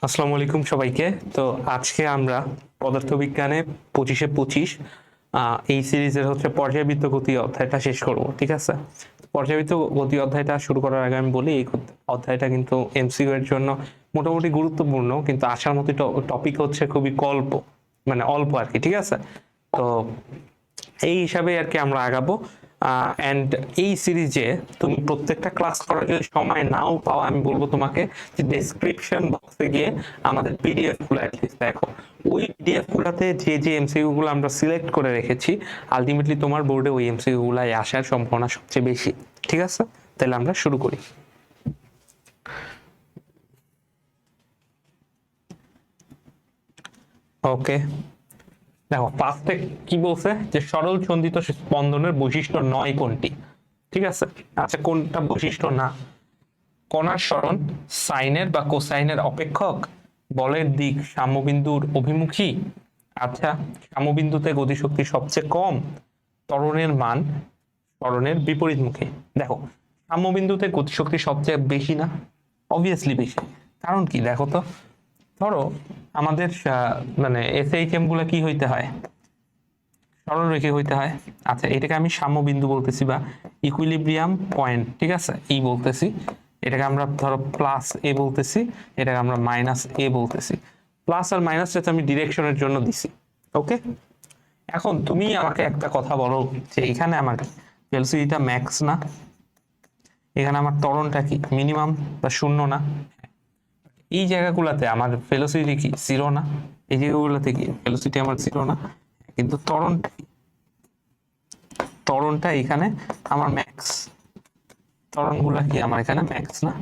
আসসালামু আলাইকুম সবাইকে। তো আজকে আমরা পদার্থবিজ্ঞানে 25-এ 25 এই সিরিজের পর্যায়বৃত্ত গতি অধ্যায়টা শেষ করব, ঠিক আছে? পর্যায়বৃত্ত গতি অধ্যায়টা শুরু করার আগে আমি বলি, এই অধ্যায়টা কিন্তু এমসিকিউ এর জন্য মোটামুটি গুরুত্বপূর্ণ, কিন্তু আসার মতো টপিক হচ্ছে খুবই মানে অল্প আর কি, ঠিক আছে? তো এই হিসাবে আর কি আমরা আগাবো। অ্যান্ড এই সিরিজে তুমি প্রত্যেকটা ক্লাস করার যদি সময় নাও পাও, আমি বলবো তোমাকে যে ডেসক্রিপশন বক্সে গিয়ে আমাদের পিডিএফ গুলো অ্যাটলিস্ট দেখো। ওই পিডিএফ গুলাতে যে যে এমসিকিউ গুলো আমরা সিলেক্ট করে রেখেছি, আলটিমেটলি তোমার বোর্ডে ওই এমসিকিউ গুলাই আসার সম্ভাবনা সবচেয়ে বেশি, ঠিক আছে? তাহলে আমরা শুরু করি। ওকে, দেখো ফার্স্টে কি বলছে যে সরল সন্ধিত স্পন্দনের বৈশিষ্ট্য নয় কোনটি, ঠিক আছে? আচ্ছা, কোনটা বৈশিষ্ট্য না? কণার সরণ, সাইনের বা কোসাইনের অপেক্ষক, বলের দিক সাম্যবিন্দুর অভিমুখী, আচ্ছা সাম্যবিন্দুতে গতিশক্তি সবচেয়ে কম, ত্বরণের মান সরণের বিপরীতমুখী। দেখো, সাম্যবিন্দুতে গতিশক্তি সবচেয়ে বেশি না? অবভিয়াসলি বেশি। কারণ কি দেখো তো, ধরো আমাদের মানে এসএইচএম গুলা কি হইতে হয়? সরল রেখে হইতে হয়। আচ্ছা, এটাকে আমি সাম্যবিন্দু বলতেছি বা ইকুইলিব্রিয়াম পয়েন্ট, ঠিক আছে, এই বলতেছি। এটাকে আমরা ধরো প্লাস এ বলতেছি, এটাকে আমরা মাইনাস এ বলতেছি। প্লাস আর মাইনাসটা আমি ডিরেকশনের জন্য দিছি। ওকে, এখন তুমি আমাকে একটা কথা বলো যে এখানে আমার ভেলোসিটিটা ম্যাক্স না, এখানে আমার ত্বরণটা কি মিনিমাম বা শূন্য না? এই জায়গাগুলোতে আমার ভেলোসিটি কি জিরো না? এই জায়গাগুলোতে কি ভেলোসিটি আমার জিরো না? কিন্তু ত্বরণটা এখানে আমার ম্যাক্স। ত্বরণগুলা কি আমার এখানে ম্যাক্স না?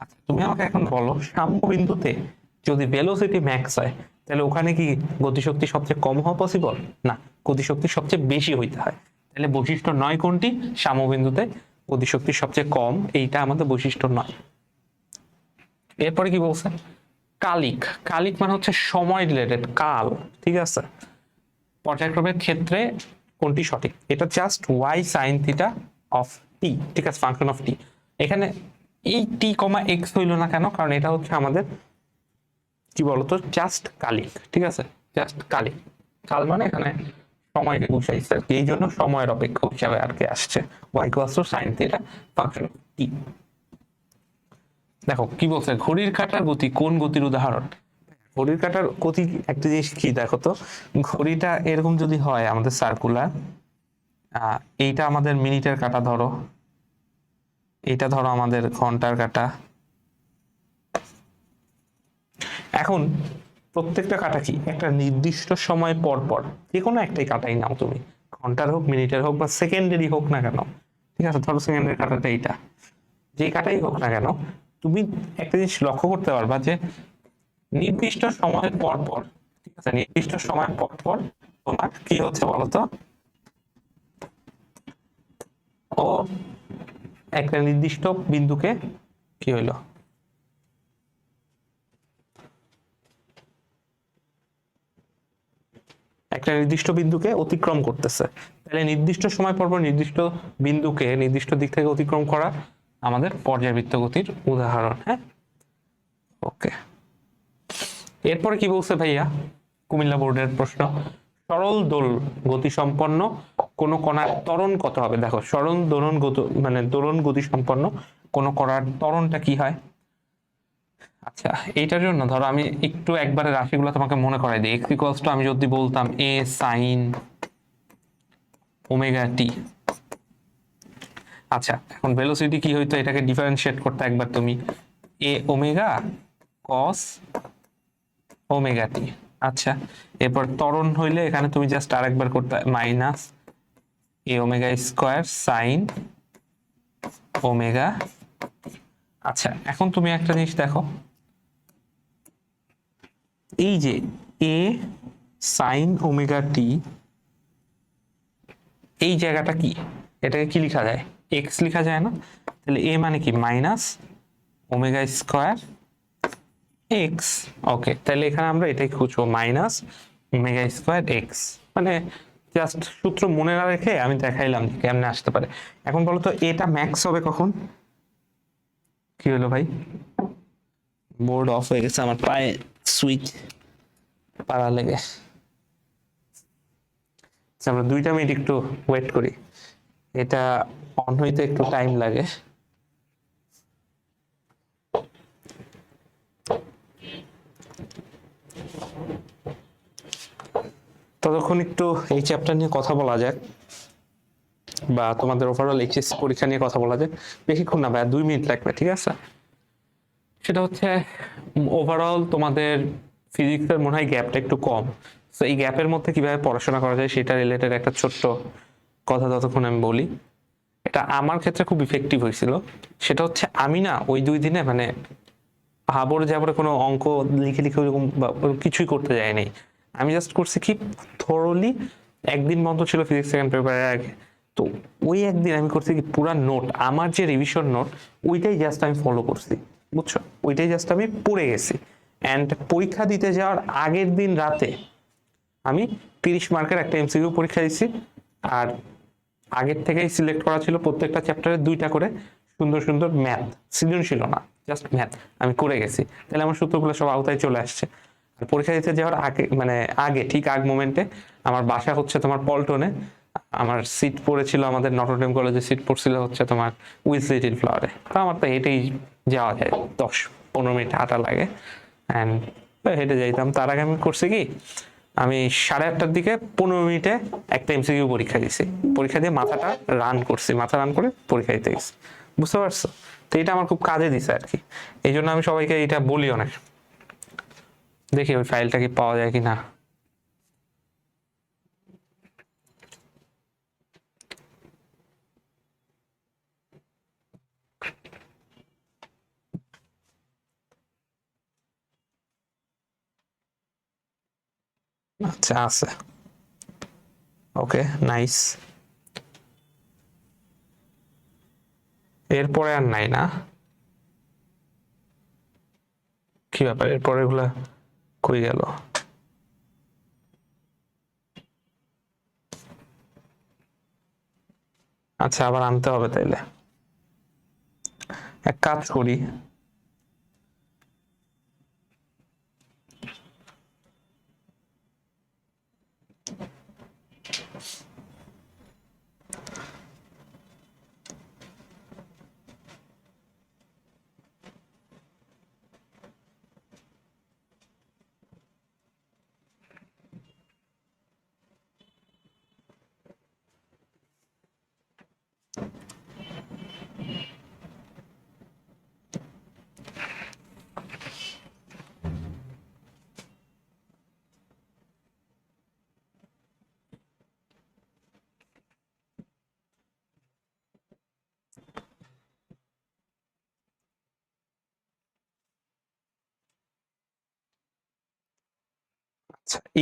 আচ্ছা, তুমি আমাকে এখন বলো, সাম্যবিন্দুতে যদি ভেলোসিটি ম্যাক্স হয়, তাহলে ওখানে কি গতিশক্তি সবচেয়ে কম হওয়া পসিবল না? গতিশক্তি সবচেয়ে বেশি হইতে হয়। তাহলে বৈশিষ্ট্য নয় কোনটি? সাম্যবিন্দুতে গতিশক্তি সবচেয়ে কম, এইটা আমাদের বৈশিষ্ট্য নয়। এরপরে কি বলছে? কালিক। কালিক মানে হচ্ছে সময় রিলেটেড, কাল, ঠিক আছে? পর্যায়ক্রমের ক্ষেত্রে কোনটি সঠিক? এটা just y sine theta of t, ঠিক আছে, ফাংশন অফ টি। এখানে এই টি কমা এক্স হইল না কেন? কারণ এটা হচ্ছে আমাদের কি বলতো, জাস্ট কালিক, ঠিক আছে? জাস্ট কালিক। কাল মানে এখানে সময়কে বুঝাইছে আর কি, এই জন্য সময়ের অপেক্ষক হিসাবে আর কি আসছে y equals to sine theta function of t. দেখো কি বলছে, ঘড়ির কাঁটার গতি কোন গতির উদাহরণ? ঘড়ির কাঁটার গতি একটা জিনিস কি দেখো তো, ঘড়িটা এরকম যদি হয় আমাদের সার্কুলার, এইটা আমাদের মিনিটের কাঁটা ধরো, এটা ধরো আমাদের ঘন্টার কাঁটা। এখন প্রত্যেকটা কাঁটা কি একটা নির্দিষ্ট সময় পর পর, যে কোনো একটাই কাঁটাই নাও তুমি, ঘন্টার হোক, মিনিটের হোক বা সেকেন্ডেরই হোক না কেন, ঠিক আছে? ধরো সেকেন্ডের কাঁটাটা এইটা, যে কাঁটাই হোক না কেন, তুমি একটা জিনিস লক্ষ্য করতে পারবা যে নির্দিষ্ট সময় পর পর, ঠিক আছে, নির্দিষ্ট সময় পর পর তোমার কি হচ্ছে বলতো, ও একটা নির্দিষ্ট বিন্দুকে কি হইলো, একটা নির্দিষ্ট বিন্দুকে অতিক্রম করতেছে। তাহলে নির্দিষ্ট সময় পর পর নির্দিষ্ট বিন্দুকে নির্দিষ্ট দিক থেকে অতিক্রম করা আমাদের পর্যায়বৃত্ত গতির উদাহরণ। হ্যাঁ, ওকে। এরপরে কি বলছে ভাইয়া, কুমিল্লা বোর্ডের প্রশ্ন, সরল দোল গতি সম্পন্ন কোন কণার ত্বরণ কত হবে? দেখো, সরল দোলন মানে দোলন গতি সম্পন্ন কোন কণার ত্বরণটা কি হয়? আচ্ছা, এইটার জন্য ধরো আমি একটু একবারে রাশিগুলো তোমাকে মনে করাই দিই। এক্স ইকুয়ালস টু, আমি যদি বলতাম এ সাইন ওমেগা টি। আচ্ছা, এখন ভেলোসিটি কি হইতো, এটাকে ডিফারেন্সিয়েট করতে একবার তুমি এ ওমেগা কস ওমেগা টি। আচ্ছা, এরপর ত্বরণ হইলে এখানে তুমি জাস্ট আরেকবার করতে minus A omega square sine omega. আচ্ছা, এখন তুমি একটা জিনিস দেখো, এই যে এ সাইন ওমেগা টি, এই জায়গাটা কি, এটাকে কি লেখা যায়? এক্স লেখা যায় না? তাহলে এ মানে কি মাইনাস ওমেগা স্কোয়ার এক্স। ওকে, তাহলে এখানে আমরা এটাই খুঁজবো, মাইনাস ওমেগা স্কোয়ার এক্স। মানে জাস্ট সূত্র মনে না রেখে আমি দেখাইলাম কেমনে আসতে পারে। এখন বলো তো এটা ম্যাক্স হবে কখন? কি হলো ভাই? বোর্ড অফ হয়ে গেছে, আমার পায়ে সুইচ পাড়া লেগে। আমরা 2 মিনিট একটু ওয়েট করি, এটা অন হইতে একটু টাইম লাগে। ততক্ষণ একটু এই চ্যাপ্টার নিয়ে কথা বলা যাক, বা তোমাদের ওভারঅল এইচএসসি পরীক্ষা নিয়ে কথা বলা যাক। বেশিক্ষণ না ভাই, 2 মিনিট লাগবে, ঠিক আছে? সেটা হচ্ছে ওভারঅল তোমাদের ফিজিক্সের মনে হয় গ্যাপটা একটু কম, তো এই গ্যাপের মধ্যে কিভাবে পড়াশোনা করা যায় সেটা রিলেটেড একটা ছোট্ট কথা ততক্ষণ আমি বলি। এটা আমার ক্ষেত্রে খুব ইফেক্টিভ হয়েছিল। সেটা হচ্ছে আমি না ওই 2 দিনে মানে হাবড় জাবড়ে কোনো অঙ্ক লিখে লিখে ওরকম কিছুই করতে যায়নি। আমি জাস্ট করছি কি, থরলি একদিন বন্ধ ছিল ফিজিক্স সেকেন্ড পেপারের আগে, তো ওই একদিন আমি করছি কি, পুরা নোট, আমার যে রিভিশন নোট ওইটাই জাস্ট আমি ফলো করছি, বুঝছো? ওইটাই জাস্ট আমি পড়ে গেছি। অ্যান্ড পরীক্ষা দিতে যাওয়ার আগের দিন রাতে আমি 30 মার্কের একটা এমসিকিউ পরীক্ষা দিচ্ছি। আর আগের থেকেই সিলেক্ট করা ছিল প্রত্যেকটা চ্যাপ্টারে 2টা করে সুন্দর সুন্দর ম্যাথ, সৃজনশীল না, জাস্ট ম্যাথ আমি করে গেছি। তাহলে আমার সূত্রগুলো সব আওতায় চলে আসছে। আর পরীক্ষা দিতে যাওয়ার আগে মানে আগে ঠিক আগ মোমেন্টে আমার বাসা হচ্ছে তোমার পল্টনে, আমার সিট পড়েছিল, আমাদের নটরডেম কলেজে সিট পড়ছিল হচ্ছে তোমার উইথ লিটিল ফ্লাওয়ারে। তো আমার তো হেঁটেই যাওয়া যায়, 10-15 মিনিট হাঁটা লাগে, অ্যান্ড হেঁটে যাইতাম। তার আগে আমি করছি কি, আমি 8:30টার দিকে 15 মিনিটে একটা এমসিকিউ পরীক্ষা দিছি, পরীক্ষা দিয়ে মাথা রান করে পরীক্ষা দিতে গেছি, বুঝতে পারছো? তো এটা আমার খুব কাজে দিছে আর কি। এই জন্য আমি সবাইকে এটা বলি অনেক। দেখি ওই ফাইলটা কি পাওয়া যায় কিনা। আচ্ছা, আছে, ওকে, নাইস। এরপরে আর নাই না? কি ব্যাপার, এরপরে এগুলা কই গেল? আচ্ছা, আবার আনতে হবে তাইলে। এক কাজ করি,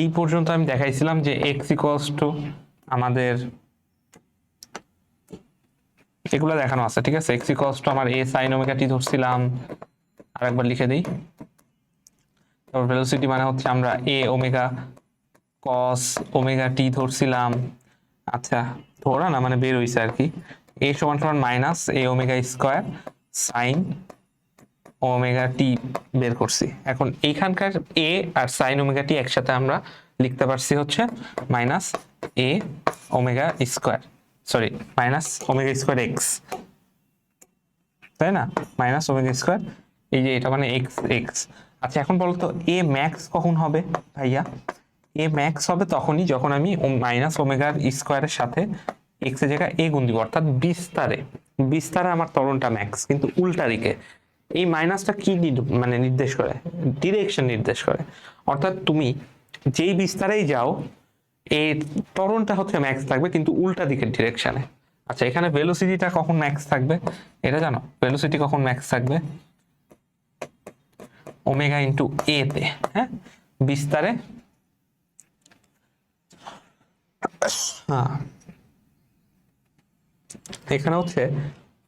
এই পর্যন্ত আমি দেখাইছিলাম যে x ইকুয়ালস টু আমাদের এগুলো দেখানো আছে, ঠিক আছে? x ইকুয়ালস টু আমার a sin ওমেগা t ধরছিলাম, আর একবার লিখে দিই। তারপর ভেলোসিটি মানে হচ্ছে আমরা a omega cos omega t ধরছিলাম। আচ্ছা, ধরা না মানে বের হইছে আর কি। a সমান সমান minus a omega square sin omega t বের করছি। এখন এইখানকার এ আর সাইন ওমেগা টি একসাথে আমরা লিখতে পারছি হচ্ছে minus A omega square, sorry minus omega square x, তাই না? মাইনাস ওমেগা স্কোয়ার, এই যে এটা মানে এক্স এক্স। আচ্ছা, এখন বলতো এ ম্যাক্স কখন হবে ভাইয়া? এ ম্যাক্স হবে তখনই যখন আমি মাইনাস ওমেগার স্কোয়ারের সাথে এক্স এর জায়গায় এ গুণ দিব, অর্থাৎ বিস্তারে বিস্তারে আমার ত্বরণটা ম্যাক্স, কিন্তু উল্টা দিকে। এই মাইনাসটা কি মানে নির্দেশ করে? ডিরেকশন নির্দেশ করে। অর্থাৎ তুমি যেই বিস্তারেই যাও এই ত্বরণটা হচ্ছে ম্যাক্স থাকবে, কিন্তু উল্টা দিকের ডিরেকশনে। আচ্ছা, এখানে ভেলোসিটিটা কখন ম্যাক্স থাকবে এটা জানো? ভেলোসিটি কখন ম্যাক্স থাকবে? ওমেগা ইন্টু এ তে, হ্যাঁ, বিস্তারে। হ্যাঁ, এখানে হচ্ছে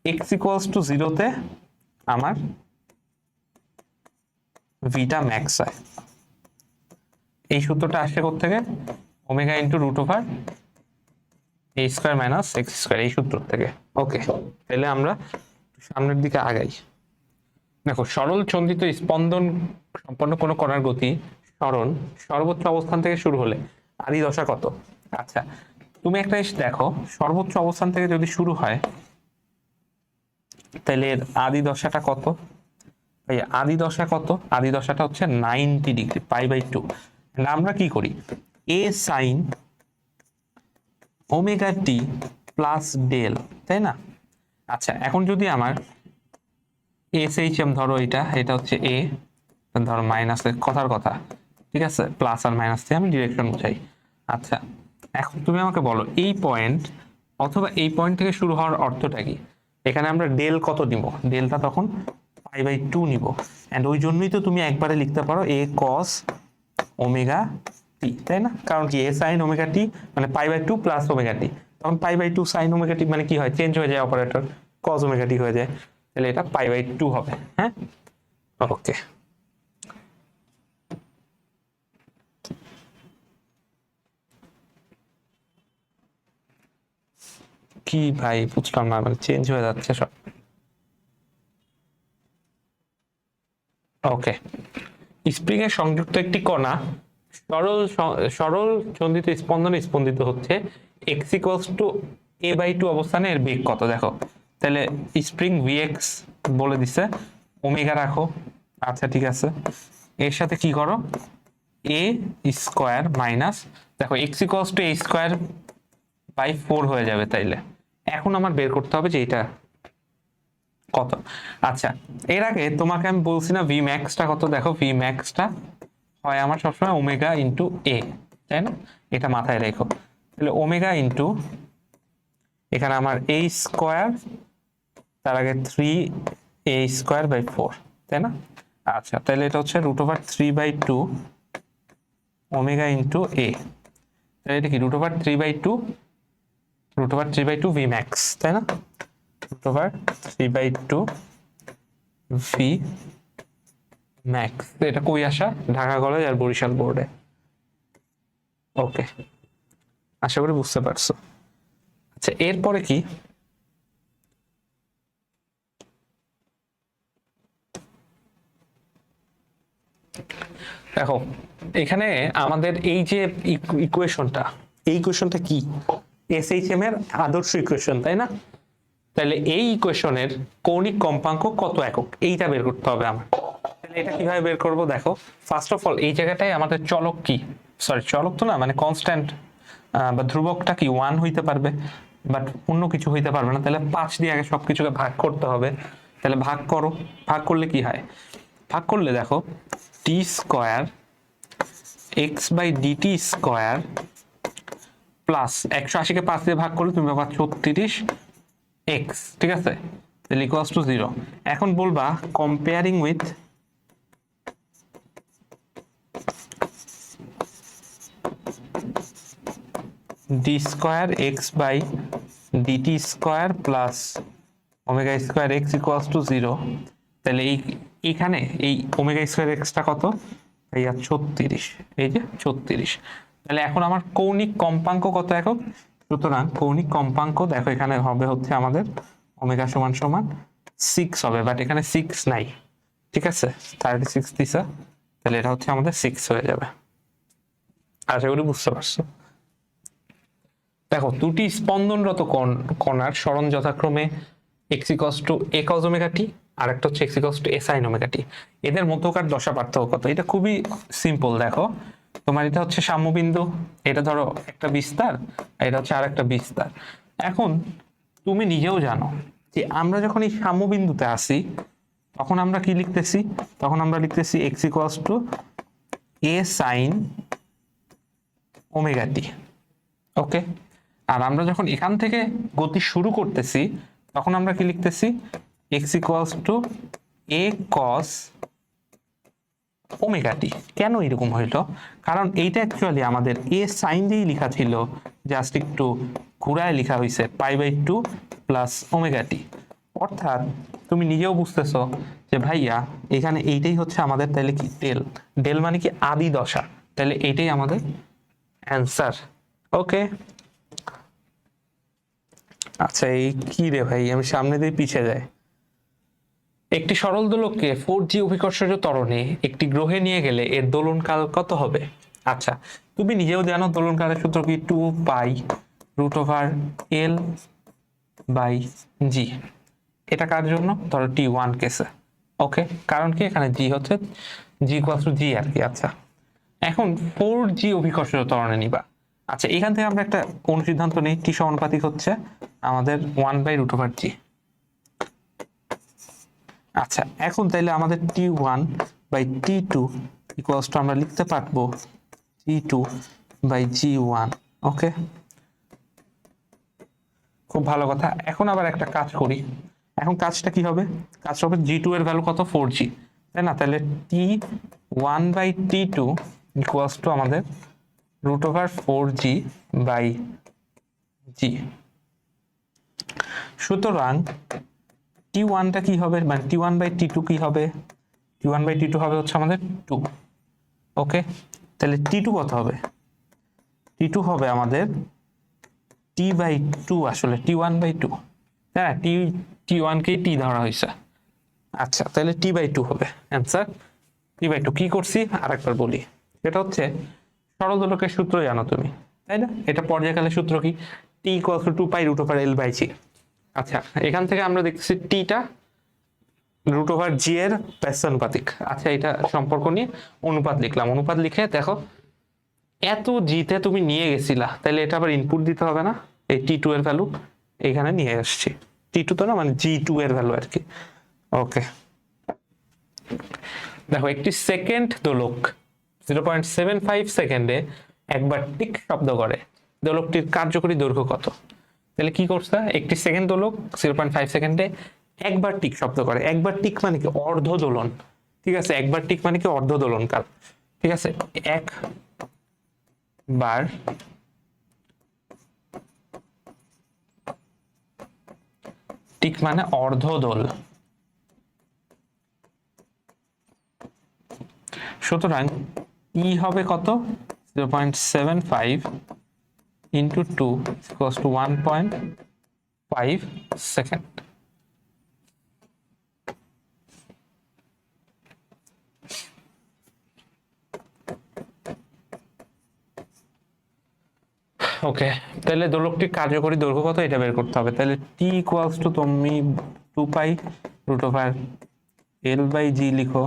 x ইকুয়ালস টু 0-তে আমার ভিটা ম্যাক্স হয়। এই সূত্রটা আসছে কোত্থেকে? Omega into root over A square minus x square, এই সূত্র থেকে। ওকে, তাহলে আমরা সামনের দিকে আগাই। দেখো সরল সন্ধিত স্পন্দন সম্পন্ন কোনো কণার গতি সরণ সর্বোচ্চ অবস্থান থেকে শুরু হলে আদি দশা কত? আচ্ছা, তুমি একটা জিনিস দেখো, সর্বোচ্চ অবস্থান থেকে যদি শুরু হয় তাহলে এর আদি দশাটা কত? এই আদি দশা কত? আদি দশাটা হচ্ছে 90 ডিগ্রি, π/2। আমরা কি করি, এ sine omega t plus del, তাই না? আচ্ছা, এখন যদি আমার এস এইচ এম ধরো, এটা হচ্ছে এ, ধরো মাইনাস, কথার কথা, ঠিক আছে, প্লাস আর মাইনাস দিয়ে আমি ডিরেকশন বুঝাই। আচ্ছা, এখন তুমি আমাকে বলো এই পয়েন্ট অথবা এই পয়েন্ট থেকে শুরু হওয়ার অর্থটা কি? এখানে আমরা ডেল কত নিব? ডেলটা তখন π/2 নিব। এন্ড ওই জন্যই তো তুমি একবারে লিখতে পারো এ কস ওমেগা টি, তাই না? কারণ কি, এ সাইন ওমেগা টি মানে π/2 প্লাস ওমেগা টি, তখন π/2 সাইন ওমেগা টি মানে কি হয়, চেঞ্জ হয়ে যায় অপারেটর, কস ওমেগা টি হয়ে যায়, তাহলে এটা π/2 হবে। হ্যাঁ, ওকে। কি ভাই, বুঝলাম না, মানে চেঞ্জ হয়ে যাচ্ছে সব। ওকে, স্প্রিং এর সংযুক্ত একটি কণা সরল সন্ধিত স্পন্দনে স্পন্দিত হচ্ছে x = a/2 অবস্থানে এর বেগ কত? দেখো, তাহলে স্প্রিং vx বলে দিছে, ওমেগা রাখো। আচ্ছা, ঠিক আছে, এর সাথে কি করো, a স্কয়ার মাইনাস, দেখো x = a²/4 হয়ে যাবে। তাইলে এখন আমার বের করতে হবে যে এটা কত। আচ্ছা, এর আগে তোমাকে আমি বলছি না ভি ম্যাক্সটা কত? দেখো, ভি ম্যাক্সটা হয় আমার সবসময় ওমেগা ইন্টু এ, তাই না? এটা মাথায় রেখো। তাহলে ওমেগা ইন্টু, এখানে আমার এ স্কোয়ার, তার আগে 3a² / 4, তাই না? আচ্ছা, তাহলে এটা হচ্ছে √3/2 ওমেগা ইন্টু এ। তাহলে এটা কি √3/2 ভি ম্যাক্স, তাই না? √3/2 ভি ম্যাক্স। এটা কই আসা? ঢাকা কলেজ আর বরিশাল বোর্ডে। ওকে, আশা করি বুঝতে পারছো। আচ্ছা, এরপরে কি, দেখো এখানে আমাদের এই যে ইকুয়েশনটা, এই ইকুয়েশনটা কি, এসএইচএম এর আদর্শ ইকুয়েশন, তাই না? তাহলে এই ইকুয়েশনের কৌণিক কম্পাঙ্ক কত একক, এইটা বের করতে হবে আমার। তাহলে এটা কিভাবে বের করব? দেখো, ফার্স্ট অফ অল এই জায়গাটায় আমাদের চলক কি, সরি চলক তো না, মানে কনস্ট্যান্ট বা ধ্রুবকটা কি 1 হইতে পারবে, বাট অন্য কিছু হইতে পারবে না। তাহলে 5 দিয়ে আগে সবকিছুকে ভাগ করতে হবে। তাহলে ভাগ করো, ভাগ করলে কি হয়, ভাগ করলে দেখো টি স্কোয়ার x/dt² প্লাস 180-কে 5 দিয়ে ভাগ করলে তুমি পাবা 36x, ঠিক আছে? তাহলে ইকুয়ালস টু 0। এখন বলবা comparing with d²x/dt² plus ω² x equals to 0। তাহলে এইখানে এই ω² xটা কত? ভাইয়া 36, এই যে 36। তাহলে এখন আমার কৌণিক কম্পাঙ্ক কত একক? সুতরাং কৌণিক কম্পাঙ্ক দেখো এখানে হবে হচ্ছে আমাদের ওমেগা সমান সমান 6 হবে, বাট এখানে 6 নাই, ঠিক আছে? 36 দিছে, তাহলে এটা হচ্ছে আমাদের 6 হয়ে যাবে। আশা করি বুঝতে পারছো। দেখো, দুটি স্পন্দনরত কণার সরণ যথাক্রমে x = a cos omega t আর একটা হচ্ছে x = a sin ওমেগা টি। এদের মধ্যকার দশা পার্থক্য কত? এটা খুবই সিম্পল। দেখো, তোমার এটা হচ্ছে সাম্যবিন্দু, এটা ধরো একটা বিস্তার, এটা হচ্ছে আর একটা বিস্তার। এখন তুমি নিজেও জানো যে আমরা যখন এই সাম্যবিন্দুতে আসি তখন আমরা কি লিখতেছি? তখন আমরা লিখতেছি x = a sin ওমেগা টি। ওকে, আর আমরা যখন এখান থেকে গতি শুরু করতেছি তখন আমরা কি লিখতেছি? x = a cos omega t. কেন এরকম হইলো? কারণ এইটা অ্যাকচুয়ালি আমাদের a sin দিয়েই লেখা ছিল, জাস্ট একটু ঘুরায় লেখা হয়েছে π/2 প্লাস ওমেগা টি। অর্থাৎ তুমি নিজেও বুঝতেছো যে ভাইয়া এখানে এইটাই হচ্ছে আমাদের, তাহলে কি ডেল, ডেল মানে কি আদি দশা, তাহলে এইটাই আমাদের অ্যান্সার। ওকে, আচ্ছা এই কি রে ভাই, আমি সামনে দিয়ে পিছিয়ে যাই। একটি সরল দোলককে 4g অভিকর্ষজ ত্বরণে একটি গ্রহে নিয়ে গেলে এর দোলনকাল কত হবে? আচ্ছা, তুমি নিজেও জানো দোলনকালের সূত্র কি, 2π√L/g। এটা কার জন্য? ধরো T1 কেসে। ওকে, কারণ কি এখানে জি হচ্ছে g আর কি। আচ্ছা, এখন 4g অভিকর্ষজ ত্বরণে নিবা। আচ্ছা, এখান থেকে আমরা একটা অনুসিদ্ধান্ত নেই, টি সমানুপাতিক হচ্ছে আমাদের 1/√g। আচ্ছা, এখন তাইলে আমাদের T1/T2 ইকুয়ালস টু আমরা লিখতে পারবো T2/G1। ওকে, খুব ভালো কথা। এখন আবার একটা কাজ করি। এখন কাজটা কি হবে? কাজটা হবে G2 এর ভ্যালু কত? 4g, তাই না? তাহলে T1/T2 ইকুয়ালস টু আমাদের √4g/g। সুতরাং T1টা কি হবে, মানে T1/T2 কি হবে? T1/T2 হবে হচ্ছে আমাদের 2। ওকে, তাহলে T2 কত হবে? T2 হবে আমাদের T/2, আসলে T1/2। হ্যাঁ, T1 কে T ধরা হয়েছে। আচ্ছা, তাহলে T/2 হবে অ্যান্সার। T/2 কি করছি আরেকবার বলি। এটা হচ্ছে সরল দোলকের সূত্র, জানো তুমি, তাই না? এটা পর্যায়কালের সূত্র কি? T = 2π√L/g। আচ্ছা, এখান থেকে আমরা দেখতেছি টিটা √g এর ব্যস্তানুপাতিক। আচ্ছা, এটা সম্পর্ক নিয়ে অনুপাত লিখলাম। অনুপাত লিখে দেখো, এত জিতে তুমি নিয়ে গেছিলা, তাহলে এটা আবার ইনপুট দিতে হবে না? এই T2 এর ভ্যালু এখানে নিয়ে আসছি। T2 তো না, মানে G2 এর ভ্যালু আর কি। ওকে, দেখো, একটি সেকেন্ড দোলক 0.75 সেকেন্ডে একবার টিক শব্দ করে, দোলকটির কার্যকরী দৈর্ঘ্য কত? তাহলে কি করছে? একটি সেকেন্ড দোলক 0.5 সেকেন্ডে একবার টিক শব্দ করে। একবার টিক মানে কি? অর্ধ দোলন। ঠিক আছে, একবার টিক মানে কি? অর্ধ দোলন কাল। ঠিক আছে, একবার টিক মানে অর্ধ দোল। সুতরাং ই হবে কত? 0.75 ইন্টু 2 ইকুয়ালস টু 1.5 সেকেন্ড। ওকে, তাহলে দোলকটির কার্যকরী দৈর্ঘ্য কত এটা বের করতে হবে। তাহলে টি ইকুয়ালস টু তুমি 2π√L/g লিখো।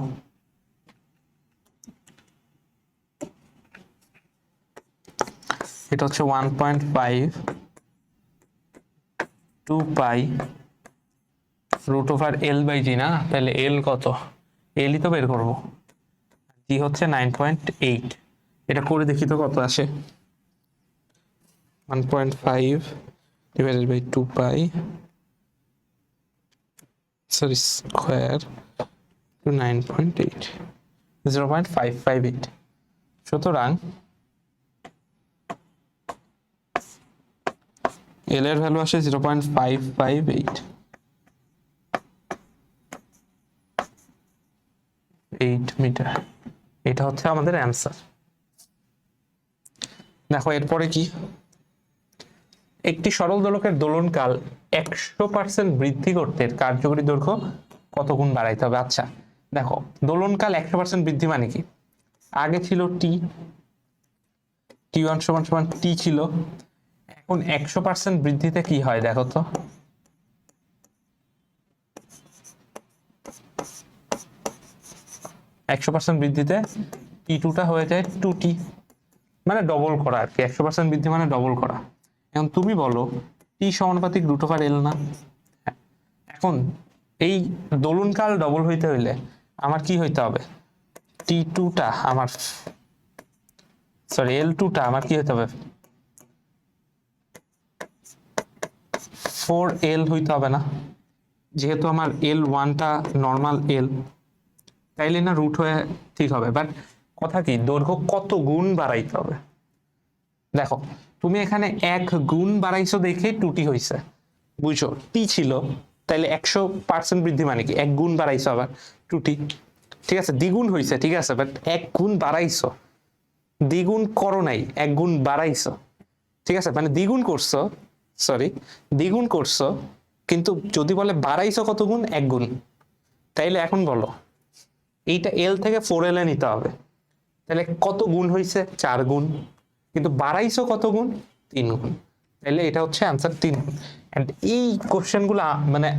এটা হচ্ছে 1.5 2π√L/g না? তাহলে এল কত? এলই তো বের করবো। জি হচ্ছে 9.8। এটা করে দেখি তো কত আসে। 1.5 divided by 2π square to 9.8, 0.558। সুতরাং এল এর ভ্যালু আসে 0.558 মিটার। এটা হচ্ছে আমাদের অ্যান্সার। দেখো এরপরে কি, একটি সরল দোলকের দোলনকাল 100% বৃদ্ধি করতে কার্যকরী দৈর্ঘ্য কত গুণ বাড়াইতে হবে? আচ্ছা দেখো, দোলনকাল 100% বৃদ্ধি মানে কি? আগে ছিল T1 = T ছিল, এখন 100% বৃদ্ধিতে কি হয় দেখো তো। একশো পার্সেন্ট বৃদ্ধিতে T2টা হয়ে যায় 2T, মানে ডবল করা আর কি। 100% বৃদ্ধি মানে ডবল করা। এখন তুমি বলো T সমানুপাতিক √L না? এখন এই দোলনকাল ডবল হইতে হইলে আমার কি হইতে হবে? T2টা আমার L2টা আমার কি হইতে হবে? 4L হইতে হবে না? যেহেতু আমার L1টা নর্মাল L, তাইলে না রুট হয়ে ঠিক হবে। বাট কথা কি, দৈর্ঘ্য কত গুণ বাড়াইতে হবে। দেখো তুমি এখানে 1 গুণ বাড়াইছো দেখে 2T হয়েছে, বুঝছো? T ছিল, তাইলে 100% বৃদ্ধি মানে কি? 1 গুণ বাড়াইছো আবার 2T। ঠিক আছে, দ্বিগুণ হয়েছে, ঠিক আছে, বাট 1 গুণ বাড়াইছো, দ্বিগুণ করো নাই, 1 গুণ বাড়াইছো। ঠিক আছে, মানে দ্বিগুণ করছো, দ্বিগুণ করছো, কিন্তু যদি বলে বাড়াইছো কত গুণ? 1 গুণ। তাইলে এখন বলো এইটা এল থেকে 4L এ নিতে হবে, তাহলে কত গুণ হয়েছে? 4 গুণ। কিন্তু বাড়াইছো কত গুণ? 3 গুণ। তাহলে এটা হচ্ছে অ্যান্সার 3 গুণ। এন্ড এই কোশ্চেন গুলো মানে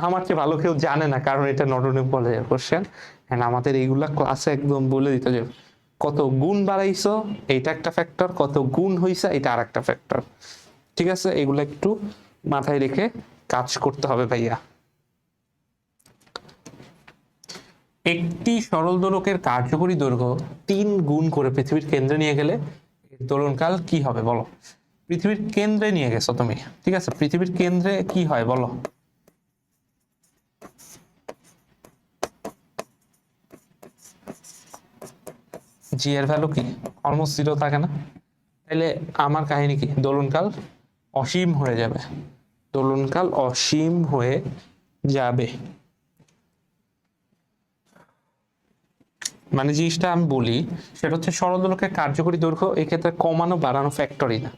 আমার চেয়ে ভালো কেউ জানে না, কারণ এটা নটরডেম কলেজের কোশ্চেন। এন্ড আমাদের এইগুলা ক্লাসে একদম বলে দিত যে কত গুণ বাড়াইছো এইটা একটা ফ্যাক্টর, কত গুণ হইছে এটা আর একটা ফ্যাক্টর। ঠিক আছে, এগুলো একটু মাথায় রেখে কাজ করতে হবে ভাইয়া। একটি সরল দোলকের কার্যকরী দৈর্ঘ্য 3 গুণ করে পৃথিবীর কেন্দ্রে নিয়ে গেলে দোলনকাল কি হবে বলো? পৃথিবীর কেন্দ্রে নিয়ে গেছো তুমি, ঠিক আছে, পৃথিবীর কেন্দ্রে কি হয় বলো? জি এর ভ্যালু কি? অলমোস্ট 0 থাকে না? তাহলে আমার কাহিনী কি? দোলনকাল অসীম হয়ে যাবে, দোলনকাল অসীম হয়ে যাবে। মানে জিনিসটা আমি বলি সেটা হচ্ছে সরল দোলকের কার্যকরী দৈর্ঘ্য এক্ষেত্রে কমানো বাড়ানো ফ্যাক্টরই না,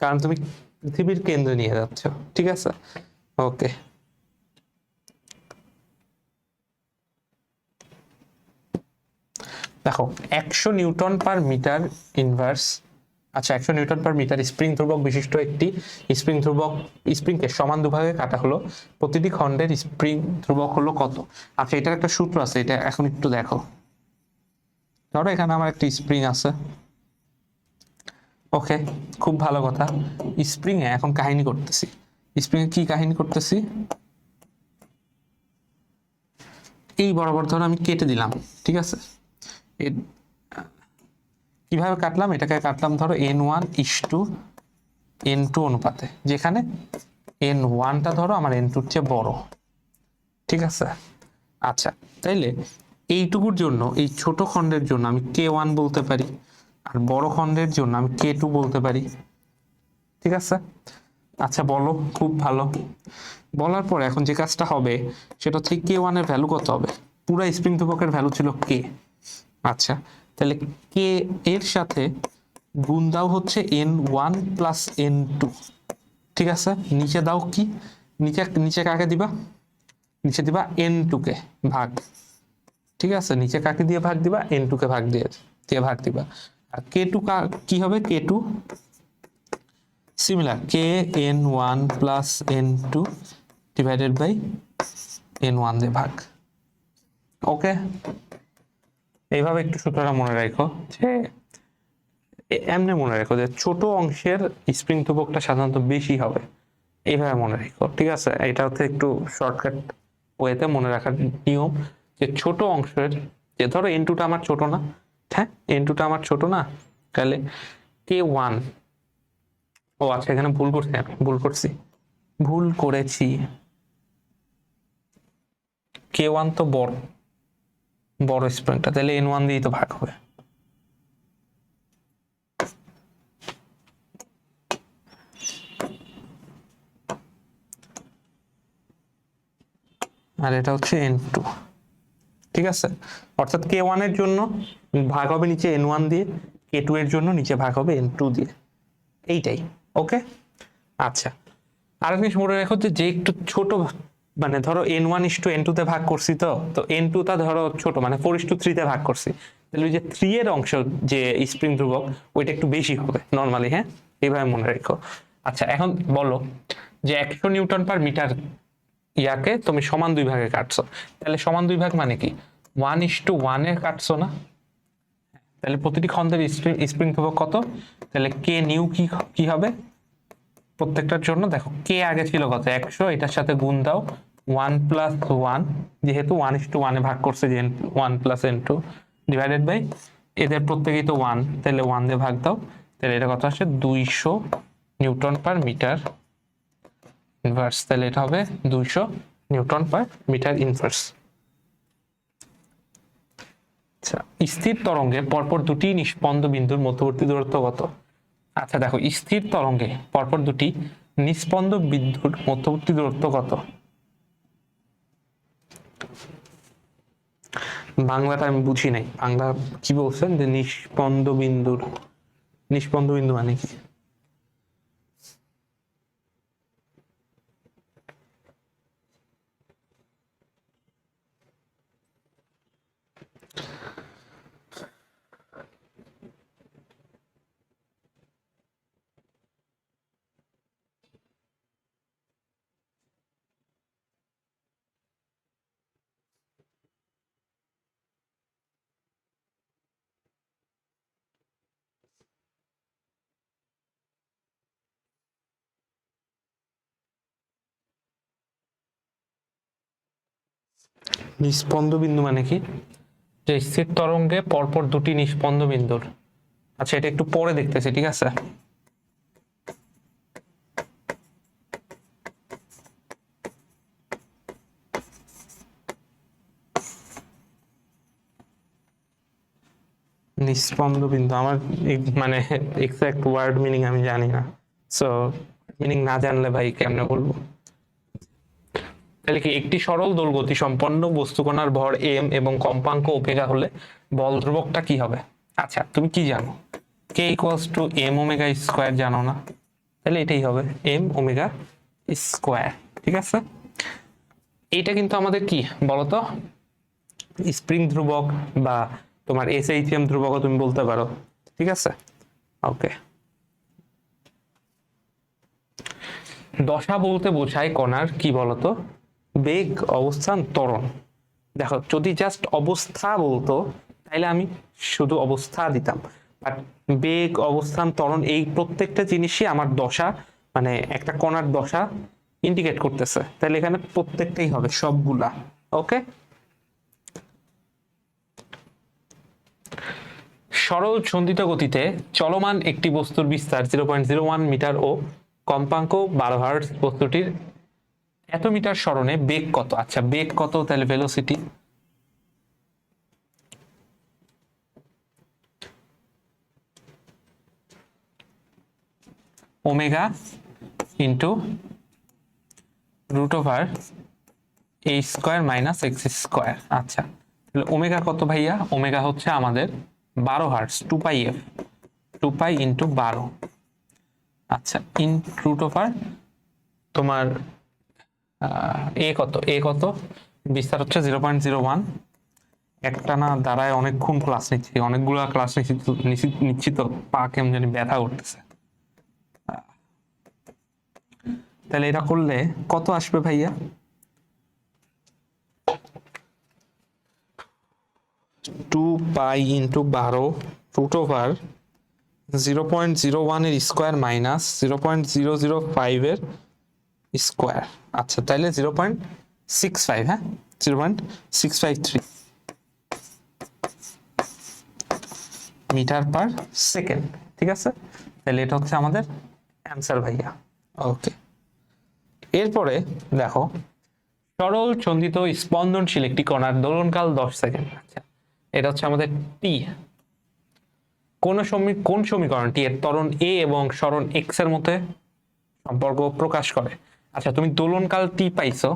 কারণ তুমি পৃথিবীর কেন্দ্রে নিয়ে যাচ্ছ। ঠিক আছে, ওকে। দেখো 100 নিউটন পার মিটার ইনভার্স, আচ্ছা 100 নিউটন পার মিটার স্প্রিং ধ্রুবক বিশিষ্ট একটি স্প্রিং ধ্রুবক, স্প্রিংকে সমান দুভাগে কাটা হলো, প্রতিটি খণ্ডের স্প্রিং ধ্রুবক হলো কত? আচ্ছা এটার একটা সূত্র আছে, এটা এখন একটু দেখো। ধরো এখানে আমার একটা স্প্রিং আছে, ওকে, খুব ভালো কথা। স্প্রিং এ এখন কাহিনী করতেছি। স্প্রিং এ কি কাহিনী করতেছি? এই বরাবর ধরো আমি কেটে দিলাম, ঠিক আছে। কিভাবে কাটলাম? এটাকে কাটলাম ধরো n1:n2 অনুপাতে, যেখানে n1টা ধরো আমার n2-র চেয়ে বড়, ঠিক আছে। আচ্ছা তাইলে এইটুকুর জন্য, এই ছোট খণ্ডের জন্য আমি k1 বলতে পারি, আর বড় খণ্ডের জন্য আমি k2 বলতে পারি, ঠিক আছে। আচ্ছা বলো, খুব ভালো। বলার পর এখন যে কাজটা হবে সেটা হচ্ছে k1 এর ভ্যালু কত হবে? পুরো স্প্রিং ধ্রুবকের ভ্যালু ছিল k। আচ্ছা তাহলে k এর সাথে গুণ দাও হচ্ছে n1 প্লাস n2, ঠিক আছে। নিচে দাও কি? নিচে নিচে কাকে দিবা? নিচে দিবা n2 কে ভাগ, ঠিক আছে। নিচে কাকে দিয়ে ভাগ দিবা? n2 কে ভাগ দিয়ে দিয়ে ভাগ দিবা। আর k2 কি হবে? k2 similar kn1 plus n2 divided by n1 দিয়ে ভাগ। ওকে, এইভাবে একটু সূত্রটা মনে রাখো যে এমনি মনে রাখো যে ছোট অংশের স্প্রিং ধ্রুবকটা সাধারণত বেশি হবে, এইভাবে মনে রাখো, ঠিক আছে। এটা হচ্ছে একটু শর্টকাট ওয়েতে মনে রাখার নিয়ম, যে ছোট অংশের, যে ধরো n2টা আমার ছোট না, হ্যাঁ n2টা আমার ছোট না, তাহলে k1, ও আচ্ছা এখানে ভুল করছি, আমি ভুল করেছি, k1 তো বড় বড় স্প্রিংটা, তাহলে n1 দিয়েই তো ভাগ হবে। আর এটা হচ্ছে n2, ঠিক আছে। অর্থাৎ k1 এর জন্য ভাগ হবে নিচে n1 দিয়ে, k2 এর জন্য নিচে ভাগ হবে n2 দিয়ে, এইটাই। ওকে, আচ্ছা আর জিনিস মনে রাখো যে একটু ছোট, মানে ধরো n1:n2 তে ভাগ করছি, তো n2টা ধরো ছোট, মানে 4:3 তে ভাগ করছি, তাহলে ওই যে 3 এর অংশ যে স্প্রিং ধ্রুবক ওইটা একটু বেশি হবে নর্মালি, হ্যাঁ এইভাবে মনে রাখো। আচ্ছা এখন বলো যে 100 নিউটন পার মিটার ইয়াকে তুমি সমান দুই ভাগে কাটছো, তাহলে সমান দুই ভাগ মানে কি? 1:1 এ কাটছো না? তাহলে প্রতিটি খণ্ডের স্প্রিং ধ্রুবক কত? তাহলে কে নিউ কি হবে প্রত্যেকটার জন্য? দেখো কে আগে ছিল কত? 100, এটার সাথে গুণ দাও 1 প্লাস 1, যেহেতু 1:1 এ ভাগ করছে যে 1 প্লাস n2 ডিভাইডেড বাই এদের প্রত্যেকেই তো 1, তাহলে 1 দিয়ে ভাগ দাও, তাহলে এটা কত আসে? 200 নিউটন পার মিটার ইনভার্স। তাহলে এটা হবে 200 নিউটন পার মিটার ইনভার্স। আচ্ছা স্থির তরঙ্গে পরপর দুটি নিষ্পন্দ বিন্দুর মধ্যবর্তী দূরত্ব কত? আচ্ছা দেখো স্থির তরঙ্গে পরপর দুটি নিষ্পন্দ বিন্দুর মধ্যবর্তী দূরত্ব কত? বাংলাটা আমি বুঝি নাই, বাংলা কি বলছেন যে নিষ্পন্দ বিন্দুর, নিষ্পন্দ বিন্দু মানে কি? নিস্পন্দ বিন্দু মানে কি? যে স্থির তরঙ্গে পরপর দুটি নিস্পন্দ বিন্দুর। আচ্ছা, এটা একটু পরে দেখতেছি, ঠিক আছে। নিস্পন্দ বিন্দু আমার মানে এক্সাক্ট ওয়ার্ড মিনিং আমি জানি না, সো মিনিং না জানলে ভাই কেমনে বলবো। তাহলে কি একটি সরল দোল গতি সম্পন্ন বস্তুকণার ভর এম এবং কম্পাঙ্ক ওমেগা হলে বল ধ্রুবকটা কি হবে? আচ্ছা, তুমি কি জানো? K equals to m omega square জানো না? তাহলে এটাই হবে এম ওমেগা স্কোয়ার, ঠিক আছে। এইটা কিন্তু আমাদের কি বলতো, স্প্রিং ধ্রুবক বা তোমার এসএইচএম ধ্রুবকও তুমি বলতে পারো, ঠিক আছে। ওকে, দশা বলতে বোঝায় কণার কি বলতো, বেগ, অবস্থান, ত্বরণ। দেখো, যদি জাস্ট অবস্থা বলতো তাহলে আমি শুধু অবস্থা দিতাম, বাট বেগ, অবস্থান, ত্বরণ এই প্রত্যেকটা জিনিসই আমার দশা, মানে একটা কণার দশা ইন্ডিকেট করতেছে, তাহলে এখানে প্রত্যেকটাই হবে সবগুলা। ওকে, সরল সন্ধিত গতিতে চলমান একটি বস্তুর বিস্তার 0.01 মিটার ও কম্পাঙ্ক 12 হার্টজ, বস্তুটির এত মিটার সরণে বেগ কত? আচ্ছা, বেগ কত? তাহলে velocity omega into root over A square minus x square. আচ্ছা, তাহলে ওমেগা কত ভাইয়া? ওমেগা হচ্ছে আমাদের 12 hertz, 2 pi f, 2 pi into 12। আচ্ছা, ইন রুট ওভার তোমার এ কত? এ কত? বিস্তার হচ্ছে 0.01। একটা না দাঁড়ায় অনেকক্ষণ ক্লাস নিচ্ছি, অনেকগুলো ক্লাস নিচ্ছি তো পা কেমন জানি ব্যথা করতেছে। তাহলে এটা করলে কত আসবে ভাইয়া? 2 পাই ইন্টু 12 রুট ওভার 0.01 এর স্কোয়ার মাইনাস 0.005 এর স্কোয়ার। আচ্ছা, তাহলে 0.65, হ্যাঁ 0.653 মিটার পার সেকেন্ড, ঠিক আছে। তাহলে এটা হচ্ছে আমাদের অ্যান্সার ভাইয়া। ওকে, এরপরে দেখো, সরল সন্ধিত স্পন্দনশীল একটি কণার দোলনকাল 10 সেকেন্ড। আচ্ছা, এটা হচ্ছে আমাদের টি। কোন সমীকরণটি এর ত্বরণ এ এবং সরণ এক্স এর মধ্যে সম্পর্ক প্রকাশ করে? আচ্ছা, তুমি দোলনকাল টি পাইছো,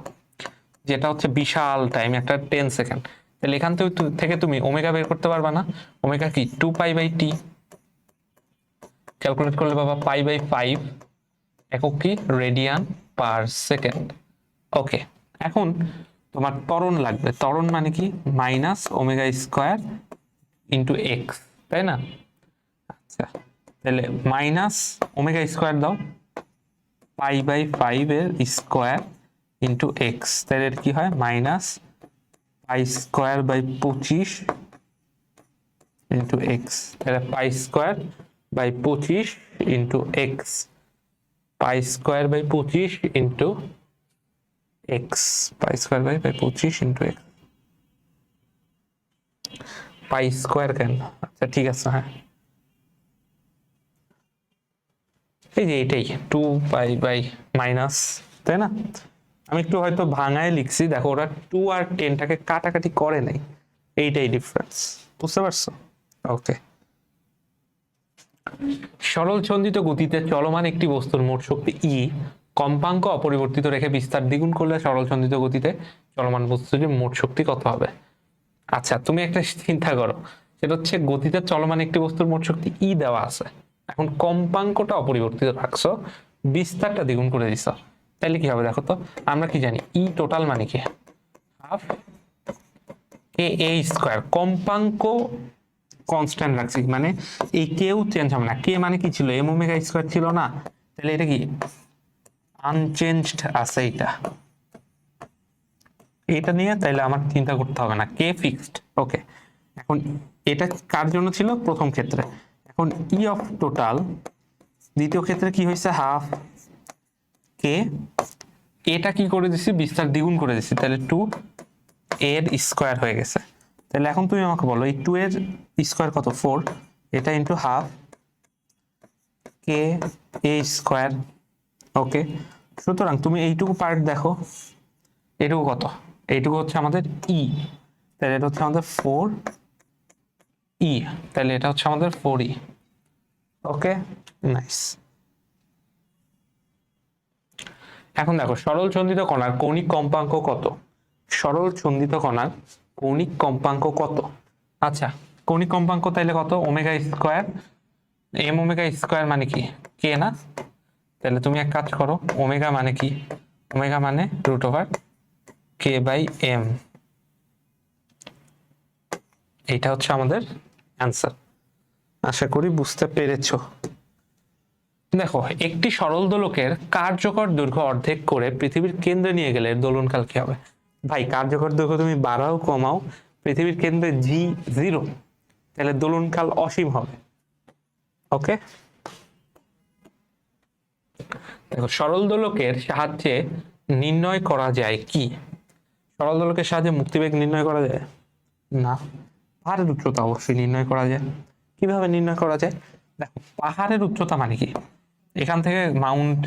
যেটা হচ্ছে বিশাল টাইম, একটা 10 সেকেন্ড। তাহলে এখান থেকে তুমি ওমেগা বের করতে পারবা না? ওমেগা কি? 2 পাই/টি। ক্যালকুলেট করলে বাবা পাই/5, একক কি? Radian per second. ওকে, এখন তোমার ত্বরণ লাগবে। ত্বরণ মানে কি? Minus omega square into x, তাই না? আচ্ছা, তাহলে মাইনাস ওমেগা স্কোয়ার দাও, পাই/5 এর স্কোয়ার ইন্টু এক্স, তাহলে কি হয়? Minus pi square by 25 into x. তাহলে pi square by 25 into x, pi square by 25 into x, pi square by 25 into x. Pi square কেন? আচ্ছা, ঠিক আছে, হ্যাঁ এই যে এটাই 2 পাই মাইনাস, তাই না? আমি একটু হয়তো ভাঙায় লিখছি, দেখো ওরা 2 আর 10টাকে কাটাকাটি করে নাই, এইটাই ডিফারেন্স, বুঝতে পারছো? ওকে, সরল ছন্দিত গতিতে চলমান একটি বস্তুর মোট শক্তি ই কম্পাঙ্ক অপরিবর্তিত রেখে বিস্তার দ্বিগুণ করলে সরল ছন্দিত গতিতে চলমান বস্তুটির মোট শক্তি কত হবে? আচ্ছা, তুমি একটা চিন্তা করো, সেটা হচ্ছে গতিতে চলমান একটি বস্তুর মোট শক্তি ই দেওয়া আছে, এখন কম্পাঙ্কটা অপরিবর্তিত রাখছো, বিস্তারটা দ্বিগুণ করে দিছ, তাহলে কি হবে দেখো তো? আমরা কি জানি? ই টোটাল মানে কি? হাফ কে এ স্কোয়ার। কম্পাঙ্ক কনস্ট্যান্ট রাখছি, মানে এই কেউ চেঞ্জ হবে না। কে মানে কি ছিল? এম ওমেগা স্কোয়ার ছিল না? তাহলে এটা কি আনচেঞ্জড আছে? এটা নিয়ে তাইলে আমার চিন্তা করতে হবে না, কে ফিক্সড। ওকে, এখন এটা কার জন্য ছিল? প্রথম ক্ষেত্রে। এখন ই অফ টোটাল দ্বিতীয় ক্ষেত্রে কি হয়েছে? হাফ কে, এটা কি করে দিছি? বিস্তার দ্বিগুণ করে দিছি, তাহলে 2 এর স্কোয়ার হয়ে গেছে। তাহলে এখন তুমি আমাকে বলো এই 2 এর স্কোয়ার কত? 4, এটা ইন্টু হাফ কে এ স্কোয়ার। ওকে, সুতরাং তুমি এইটুকু পার্ট দেখো, এইটুকু কত? এইটুকু হচ্ছে আমাদের ই, তাহলে এটা হচ্ছে আমাদের 4 ই, তাহলে এটা হচ্ছে আমাদের 4 ই। ওকে, নাইস। এখন দেখো সরল চন্দিত কণার কৌণিক কম্পাঙ্ক কত? সরল চন্দিত কণার কৌণিক কম্পাঙ্ক কত? আচ্ছা, কৌণিক কম্পাঙ্ক তাইলে কত? Omega square, M omega square মানে কি? কে না? তাহলে তুমি এক কাজ করো, ওমেগা মানে কি? ওমেগা মানে √k/m। এটা হচ্ছে আমাদের অ্যান্সার। আশা করি বুঝতে পেরেছো। দেখো, একটি সরল দোলকের কার্যকর দৈর্ঘ্য অর্ধেক করে পৃথিবীর কেন্দ্রে নিয়ে গেলে দোলনকাল কি হবে? ভাই, কার্যকর দৈর্ঘ্য তুমি বাড়াও কমাও, পৃথিবীর কেন্দ্রে g0, তাহলে দোলনকাল অসীম হবে। ওকে, দেখো সরল দোলকের সাহায্যে নির্ণয় করা যায় কি? সরল দোলকের সাহায্যে মুক্তিবেগ নির্ণয় করা যায় না। পাহাড়ের উচ্চতা অবশ্যই নির্ণয় করা যায়। কিভাবে নির্ণয় করা যায়? দেখো, পাহাড়ের উচ্চতা মানে কি? এখান থেকে মাউন্ট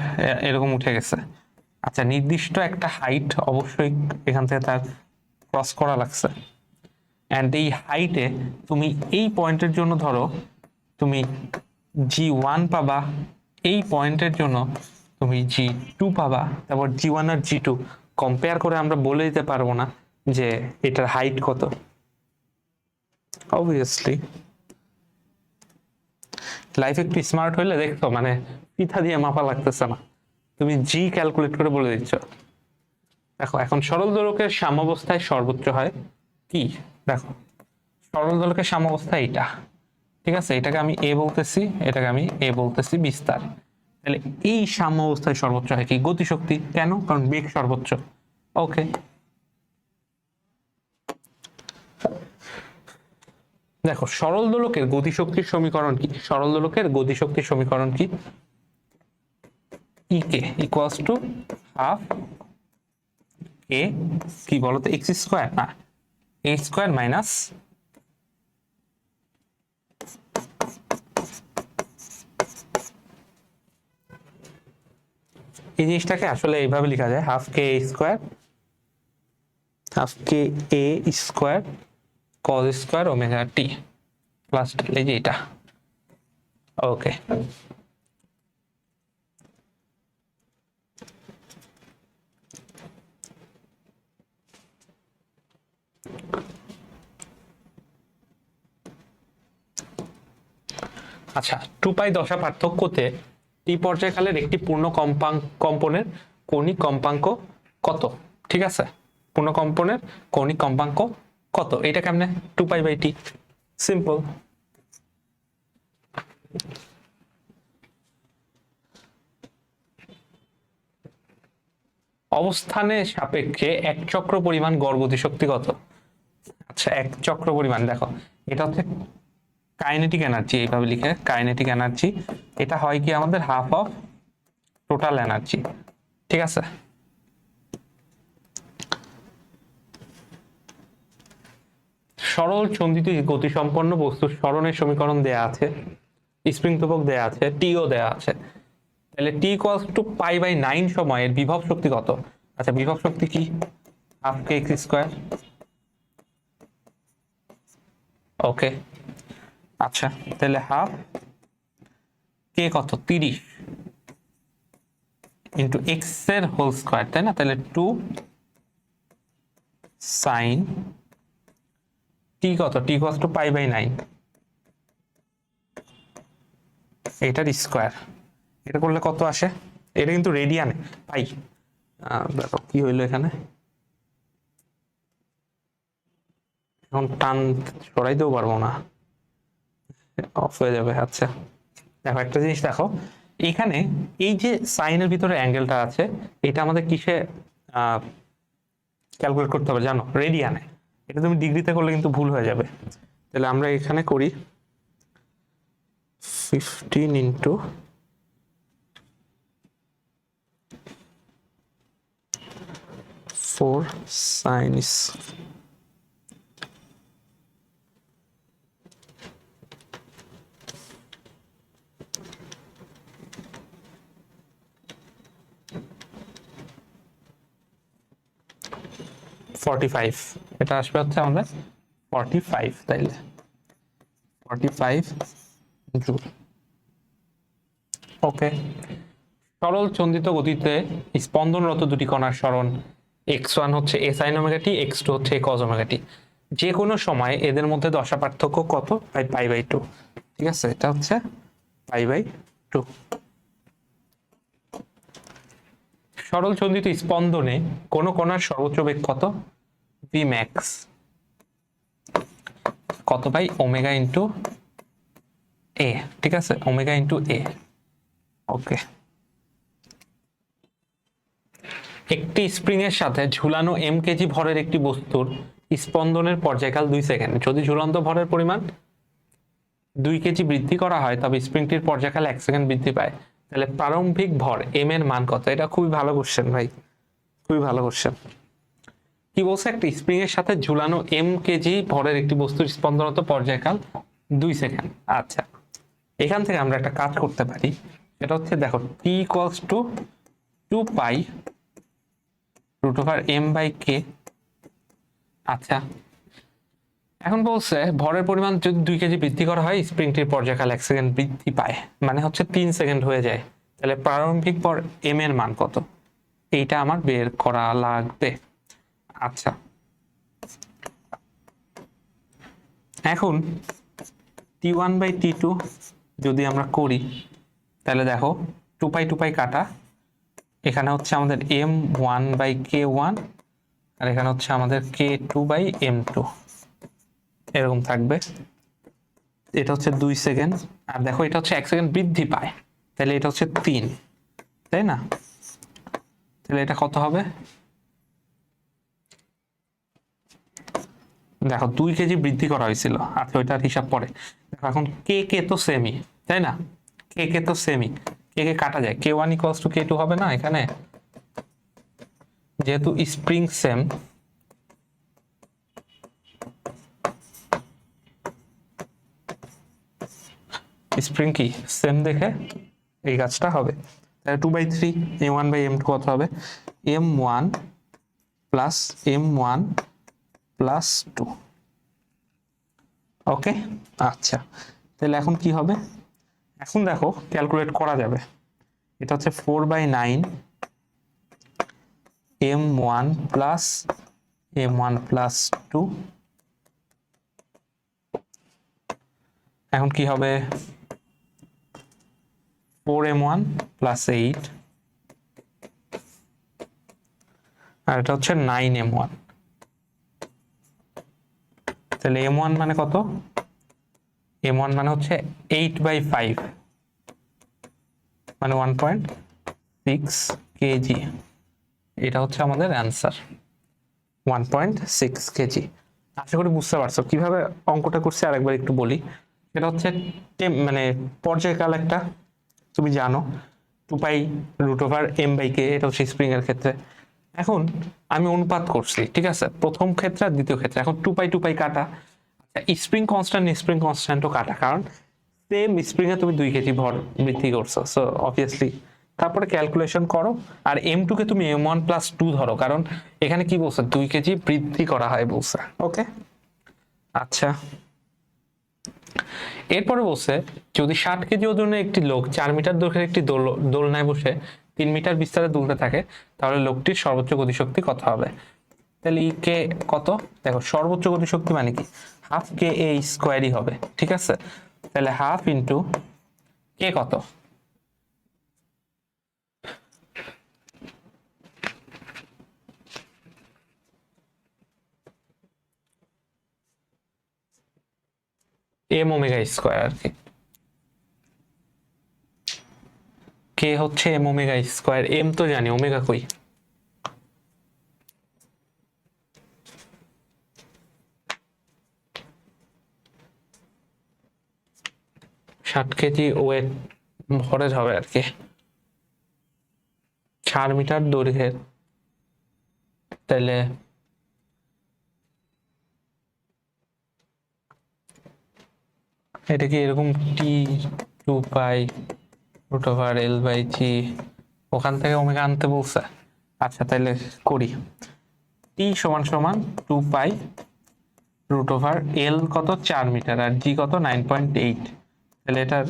এরকম উঠে গেছে, আচ্ছা নির্দিষ্ট একটা হাইট অবশ্যই এখান থেকে তার ক্রস করা লাগছে, অ্যান্ড এই হাইটে তুমি এই পয়েন্টের জন্য ধরো তুমি g1 পাবা, এই পয়েন্টের জন্য তুমি g2 পাবা, তারপর g1 আর g2 কম্পেয়ার করে আমরা বলে দিতে পারবো না যে এটার হাইট কত? অবভিয়াসলি। লাইফ একটু স্মার্ট হইলে দেখতো মানে পিঠা দিয়ে মাপা লাগতেছে না, তুমি জি ক্যালকুলেট করে বলে দিচ্ছ। দেখো, এখন সরল দোলকের সাম্যাবস্থায় সর্বোচ্চ হয় কি? দেখো, সরল দোলকের সাম্যাবস্থা এইটা, ঠিক আছে, এটাকে আমি এ বলতেছি, এটাকে আমি এ বলতেছি বিস্তার। তাহলে এই সাম্যাবস্থায় সর্বোচ্চ হয় কি? গতিশক্তি। কেন? কারণ বেগ সর্বোচ্চ। ওকে, দেখো সরল দোলকের গতিশক্তির সমীকরণ কি? সরল দোলকের গতিশক্তির সমীকরণ কি? ইকে ইকুয়ালস টু হাফ এ কি বলতো? এক্স স্কোয়ার না, এ স্কোয়ার মাইনাস এই জিনিসটাকে আসলে এইভাবে লেখা যায়, হাফ কে এ স্কোয়ার, হাফ কে এ square cos square omega t plus এই যে এটা। ওকে, আচ্ছা, 2π দশা পার্থক্যতে টি পর্যায়কালের একটি পূর্ণ কম্পনের কৌণিক কম্পাঙ্ক কত? ঠিক আছে, পূর্ণ কম্পনের কৌণিক কম্পাঙ্ক কত? এটা কেমনে? 2π/t, simple. অবস্থানের সাপেক্ষে এক চক্র পরিমাণ গড় গতিশক্তি কত? আচ্ছা, এক চক্র পরিমাণ, দেখো এটা হচ্ছে কাইনেটিক এনার্জি, এইভাবে লিখে কাইনেটিক এনার্জি। এটা হয় কি আমাদের হাফ অফ টোটাল এনার্জি, ঠিক আছে। সরল চন্দিত গতিসম্পন্ন বস্তুর সরণের সমীকরণ দেয়া আছে, স্প্রিং ধ্রুবক দেয়া আছে, টিও দেয়া আছে। তাহলে টি ইকুয়ালস টু π/9 সময়ের বিভব শক্তি কত? আচ্ছা, বিভব শক্তি কি? Half K X square. ওকে, আচ্ছা তাহলে হাফ কে কত? 30 ইন্টু এক্স এর হোল স্কোয়ার, তাই না? তাহলে 2 সাইন টি কত? টি ইকুয়ালস টু π/9, এটার স্কোয়ার। এটা করলে কত আসে? এটা কিন্তু রেডিয়ানে পাই। দেখো কি হইলো এখানে, এখন টান সরাইতেও পারবো না, অফ হয়ে যাবে। আচ্ছা দেখো, একটা জিনিস দেখো, এখানে এই যে সাইনের ভিতরে অ্যাঙ্গেলটা আছে, এটা আমাদের কিসে ক্যালকুলেট করতে হবে জানো? রেডিয়ানে। এটা তুমি ডিগ্রিতে করলে কিন্তু ভুল হয়ে যাবে। তাহলে আমরা এখানে করি 15 ইন্টু 4 সাইন 45, এটা আসবে হচ্ছে আমাদের 45, তাইলে 45 জুল। ওকে, সরল চন্দিত গতিতে স্পন্দনরত দুটি কণার সরণ x1 হচ্ছে a sin omega t, x2 হচ্ছে a cos ওমেগা t। যে কোনো সময় এদের মধ্যে দশা পার্থক্য কত? পাই/2। ঠিক আছে, এটা হচ্ছে পাই/2। সরল চন্দিত স্পন্দনে কোন কণার সর্বোচ্চ বেগ কত? vmax কত বাই ওমেগা ইন্টু a। ঠিক আছে, ওমেগা ইন্টু a। ওকে, একটি স্প্রিং এর সাথে ঝুলানো m কেজি ভরের একটি বস্তুর স্পন্দনের পর্যায়কাল 2 সেকেন্ড। যদি ঝুলন্ত ভরের পরিমাণ 2 কেজি বৃদ্ধি করা হয় তবে স্প্রিংটির পর্যায়কাল 1 সেকেন্ড বৃদ্ধি পায়। তাহলে প্রারম্ভিক ভর m এর মান কত? এটা খুবই ভালো কোশ্চেন ভাই, খুবই ভালো কোশ্চেন। কি বলছে? একটা স্প্রিং এর সাথে ঝুলানো m কেজি ভরের একটি বস্তুর স্পন্দনত পর্যায়কাল 2 সেকেন্ড। আচ্ছা, এখান থেকে আমরা একটা কাজ করতে পারি, এটা হচ্ছে দেখো t equals to 2 pi √m/k। আচ্ছা, এখন বলছে ভরের পরিমাণ যদি 2 কেজি বৃদ্ধি করা হয় স্প্রিংটির পর্যায়কাল 1 সেকেন্ড বৃদ্ধি পায়, মানে হচ্ছে 3 সেকেন্ড হয়ে যায়। তাহলে প্রারম্ভিক ভর m এর মান কত? এইটা আমার বের করা লাগবে। আচ্ছা, এখন t1/t2 যদি আমরা করি তাহলে দেখো 2 পাই কাটা, এখানে হচ্ছে আমাদের m1/k1 আর এখানে হচ্ছে আমাদের k2/m2 এরকম থাকবে। এটা হচ্ছে 2 সেকেন্ড, আর দেখো এটা হচ্ছে 1 সেকেন্ড বৃদ্ধি পায়, তাহলে এটা হচ্ছে 3, তাই না? তাহলে এটা কত হবে? দেখো 2 কেজি বৃদ্ধি করা হয়েছিল, আচ্ছা ওইটার হিসাব পরে। দেখো এখন কে তো সেমি, তাই না? কে তো সেমি, কে কাটা যায়, k1 ইকুয়ালস টু k2 হবে না? এখানে যেহেতু স্প্রিং সেম, স্প্রিং কি সেম দেখে এই কাজটা হবে। তাহলে 2/3 m1/m2 কত হবে? m1 plus m1 plus 2। ওকে, আচ্ছা তাহলে এখন কি হবে? এখন দেখো ক্যালকুলেট করা যাবে। এটা হচ্ছে 4/9 m1 প্লাস m1 প্লাস 2। এখন কি হবে? 4m1 প্লাস 8, আর এটা হচ্ছে 9m1। তাহলে m1 মানে কত? m1 মানে হচ্ছে 8/5, মানে 1.6 কেজি। এটা হচ্ছে আমাদের অ্যান্সার, 1.6 কেজি। আশা করি বুঝতে পারছো কিভাবে অঙ্কটা করছি। আরেকবার একটু বলি, এটা হচ্ছে মানে পর্যায়কাল একটা, তুমি জানো 2 পাই √m/k, এটা হচ্ছে স্প্রিং এর ক্ষেত্রে। এখন আমি অনুপাত করছি, ঠিক আছে, প্রথম ক্ষেত্রে আর দ্বিতীয় ক্ষেত্রে। এখন 2 পাই কাটা, স্প্রিং কনস্ট্যান্টও কাটা, কারণ সেম স্প্রিং এ তুমি 2 কেজি ভর বৃদ্ধি করছো, সো অবভিয়াসলি। তারপরে ক্যালকুলেশন করো, আর m2 কে তুমি m1 প্লাস 2 ধরো, কারণ এখানে কি বলছে? 2 কেজি বৃদ্ধি করা হয় বলছে। ওকে, আচ্ছা এরপরে বলছে যদি 60 কেজি ওজনের একটি লোক 4 মিটার দৈর্ঘ্যের একটি দোলনায় বসে 3 মিটার বিস্তারে দুলতে থাকে, তাহলে লোকটির সর্বোচ্চ গতিশক্তি কত হবে? তাহলে ই কে কত? দেখো সর্বোচ্চ গতিশক্তি মানে কি? হাফ কে এ স্কোয়ারই হবে, ঠিক আছে? তাহলে হাফ ইন্টু কে কত? m ওমেগা স্কোয়ার আর কি। কে হচ্ছে m ওমেগা স্কোয়ার, m তো জানি, ওমেগা কই? ষাট কেজি ওয়েট ভরের হবে আর কি, 4 মিটার দৈর্ঘ্যের। তাহলে এটা কি এরকম t2π√L/g, ওখান থেকে ওমেগা আনতে বলছে। আচ্ছা তাহলে করি, টি সমান সমান 2 পাই রুট ওভার এল কত 4 মিটার আর জি কত 9.8, তাহলে এটার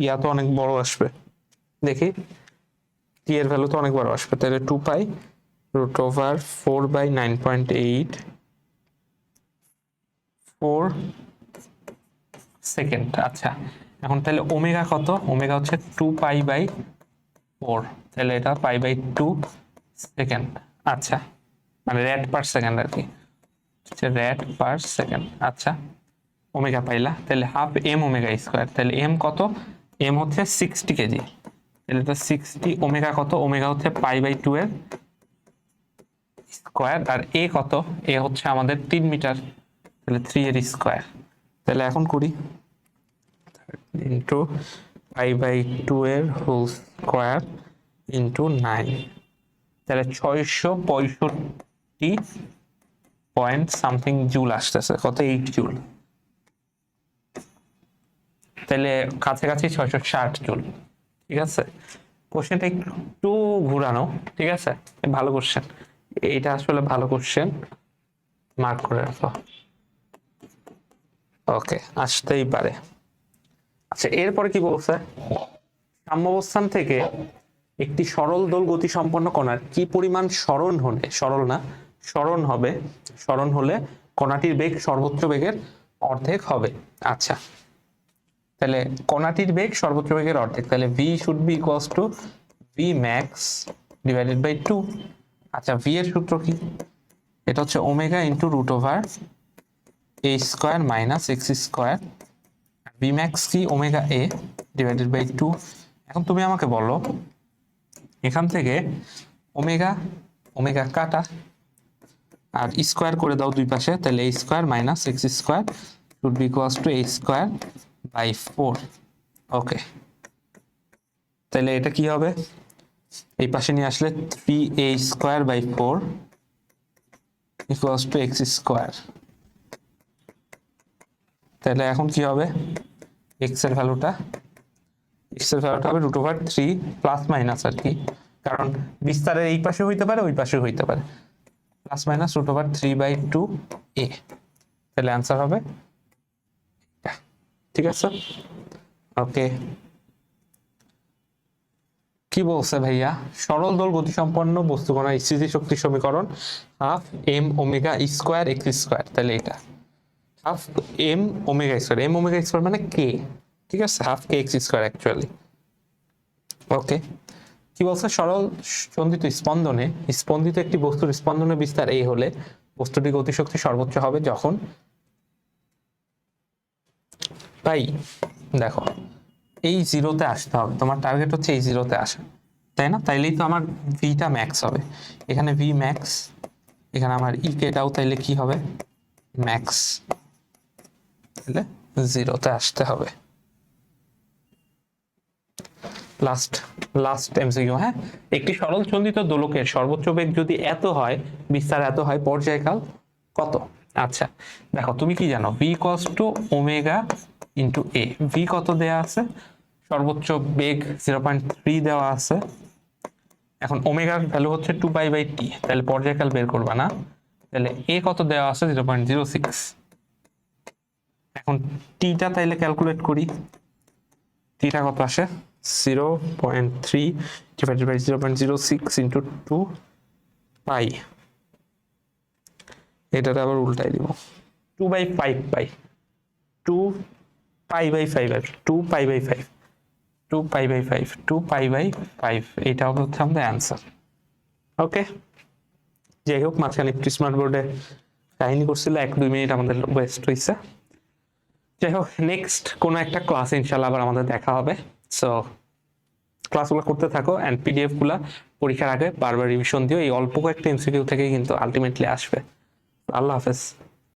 ইয়া তো অনেক বড় আসবে, দেখি টি এর ভ্যালু তো অনেক বড় আসবে, তাহলে 2 পাই রুট ওভার 4/9.8 4 সেকেন্ড। আচ্ছা এখন তাহলে ওমেগা কত, ওমেগা হচ্ছে 2 পাই বাই 4, তাহলে এটা পাই বাই 2 সেকেন্ড। আচ্ছা মানে রেড পার সেকেন্ড আর কি, রেড পার সেকেন্ড। আচ্ছা ওমেগা পাইলা, তাহলে হাফ এম ওমেগা স্কোয়ার, তাহলে এম কত, এম হচ্ছে 60 কেজি, তাহলে এটা 60 ওমেগা কত, ওমেগা হচ্ছে পাই বাই 2 এর স্কোয়ার, আর এ কত, এ হচ্ছে আমাদের 3 মিটার, তাহলে 3 এর স্কোয়ার। তাহলে এখন করি ইন্টু পাই বাই 2 এর হোল স্কোয়ার ইন্টু 9, তাহলে 665 পয়েন্ট সামথিং জুল আসতেছে, কত 8 জুল, তাহলে কাছাকাছি 660 জুল। ঠিক আছে, কোশ্চেনটা একটু ঘুরানো, ঠিক আছে, ভালো কোশ্চেন, এটা আসলে ভালো কোশ্চেন, মার্ক করে রাখো। ওকে আসতেই পারে। আচ্ছা এরপরে কি বলছে, সাম্যাবস্থান থেকে একটি সরল দোল গতি সম্পন্ন কণার কি পরিমাণ সরণ হলে, সরল না সরণ হবে, সরণ হলে কণাটির বেগ সর্বোচ্চ বেগের অর্ধেক হবে। আচ্ছা তাহলে কণাটির বেগ সর্বোচ্চ বেগের অর্ধেক, তাহলে v should be equals to v max divided by 2। আচ্ছা v এর সূত্র কি, এটা হচ্ছে omega into root over a square minus x square, v max কি ওমেগা a ডিভাইডেড বাই 2। এখন তুমি আমাকে বলো এখান থেকে ওমেগা ওমেগা কাটা আর স্কোয়ার করে দাও দুই পাশে, তাহলে a square minus x square should be equals to a square by 4। Okay তাহলে এটা কি হবে, এই পাশে নিয়ে আসলে 3a square by 4 equals to X square, তাহলে এখন কি হবে, এক্স এর ভ্যালুটা হবে রুট ওভার 3 প্লাস মাইনাস আর কি, কারণ বিস্তারের এই পাশে হইতে পারে ওই পাশে হইতে পারে, plus minus root over 3/2a, তাহলে অ্যান্সার হবে এটা। ঠিক আছে ওকে। কি বলছে ভাইয়া, সরল দোল গতিসম্পন্ন বস্তু কণার স্থিতিশক্তি সমীকরণ half M omega square X square, তাহলে এটা half M omega square, M omega square মানে কে, ঠিক আছে, half K X square actually. Okay কি বলছে, সরল স্পন্দিত স্পন্দনে স্পন্দিত একটি বস্তুর স্পন্দনের বিস্তার এই হলে বস্তুটির গতিশক্তি সর্বোচ্চ হবে যখন, ভাই দেখো এই জিরোতে আসতে হবে, তোমার টার্গেট হচ্ছে এই জিরোতে আসা, তাই না, তাইলেই তো আমার ভিটা ম্যাক্স হবে, এখানে ভি ম্যাক্স, এখানে আমার ই কেটাও তাইলে কি হবে ম্যাক্স, তাহলে জিরোতে আসতে হবে। লাস্ট এমসিকিউ, হ্যাঁ, একটি সরল চন্দিত দোলকের সর্বোচ্চ বেগ যদি এত হয়, বিস্তার এত হয়, পর্যায়কাল কত। আচ্ছা দেখো তুমি কি জানো, v equals to omega into a, v কত দেয়া আছে, সর্বোচ্চ বেগ 0.3 দেওয়া আছে, এখন ওমেগার ভ্যালু হচ্ছে 2 পাই বাই টি, তাহলে পর্যায়কাল বের করবা না, তাহলে a কত দেওয়া আছে 0.06, এখন টিটা তাইলে ক্যালকুলেট করি, টিটা কত আসে 0.3 divided by 0.06 into 2 পাই, এটাতে আবার উল্টাই দিব 2/5 পাই, 2 পাই বাই 5 আর 2 pi by 5, 2 pi by 5, 2 pi by 5, এটা হবে হচ্ছে আমাদের অ্যান্সার। ওকে যাই হোক মাঝখানে একটু স্মার্ট বোর্ডে কাহিনী করছিল, 1-2 মিনিট আমাদের ওয়েস্ট হয়েছে। যাই হোক নেক্সট কোনো একটা ক্লাস ইনশাল্লাহ আবার আমাদের দেখা হবে, সো ক্লাসগুলো করতে থাকো অ্যান্ড পিডিএফ গুলা পরীক্ষার আগে বারবার রিভিশন দিও, এই অল্প কয়েকটা এমসিকিউ থেকে কিন্তু আলটিমেটলি আসবে। আল্লাহ হাফেজ।